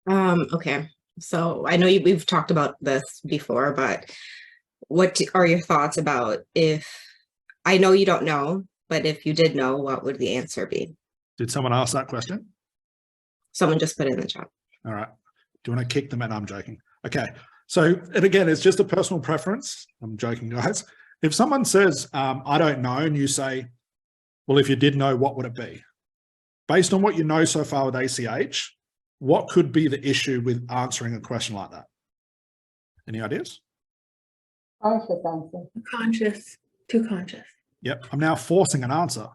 Okay. So I know we've talked about this before, but what are your thoughts about if I know you don't know, but if you did know, what would the answer be? Did someone ask that question? Someone just put it in the chat. All right. Do you want to kick them? And I'm joking. Okay. So, and again, it's just a personal preference. I'm joking, guys. If someone says, I don't know, and you say, well, if you did know, what would it be? Based on what you know so far with ACH, what could be the issue with answering a question like that? Any ideas? Conscious answer. Conscious, too conscious. Yep. I'm now forcing an answer.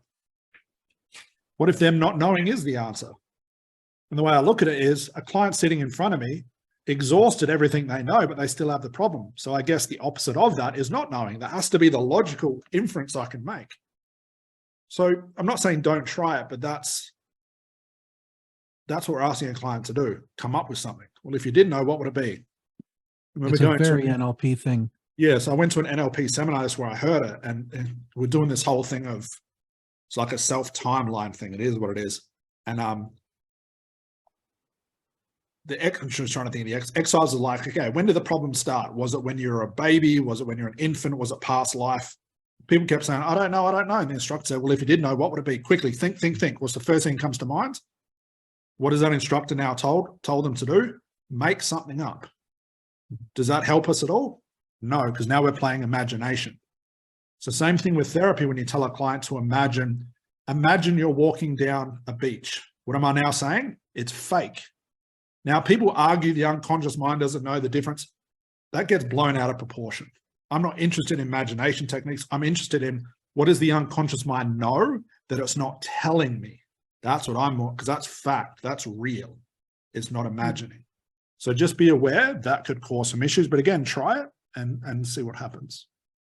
What if them not knowing is the answer? And the way I look at it is a client sitting in front of me, exhausted everything they know, but they still have the problem. So I guess the opposite of that is not knowing. That has to be the logical inference I can make. So I'm not saying don't try it, but that's what we're asking a client to do. Come up with something. Well, if you did know, what would it be? It's a very NLP thing. Yeah, so I went to an NLP seminar. That's where I heard it. And we're doing this whole thing of, it's like a self-timeline thing. It is what it is. And I'm just trying to think of the exercise is like, okay, when did the problem start? Was it when you were a baby? Was it when you're an infant? Was it past life? People kept saying, I don't know. And the instructor said, well, if you did know, what would it be? Quickly, think. What's the first thing that comes to mind? What is that instructor now told them to do? Make something up. Does that help us at all? No, because now we're playing imagination. So same thing with therapy. When you tell a client to imagine you're walking down a beach. What am I now saying? It's fake. Now, people argue the unconscious mind doesn't know the difference. That gets blown out of proportion. I'm not interested in imagination techniques. I'm interested in what does the unconscious mind know that it's not telling me. That's what I'm more, because that's fact. That's real. It's not imagining. So just be aware that could cause some issues. But again, try it and see what happens.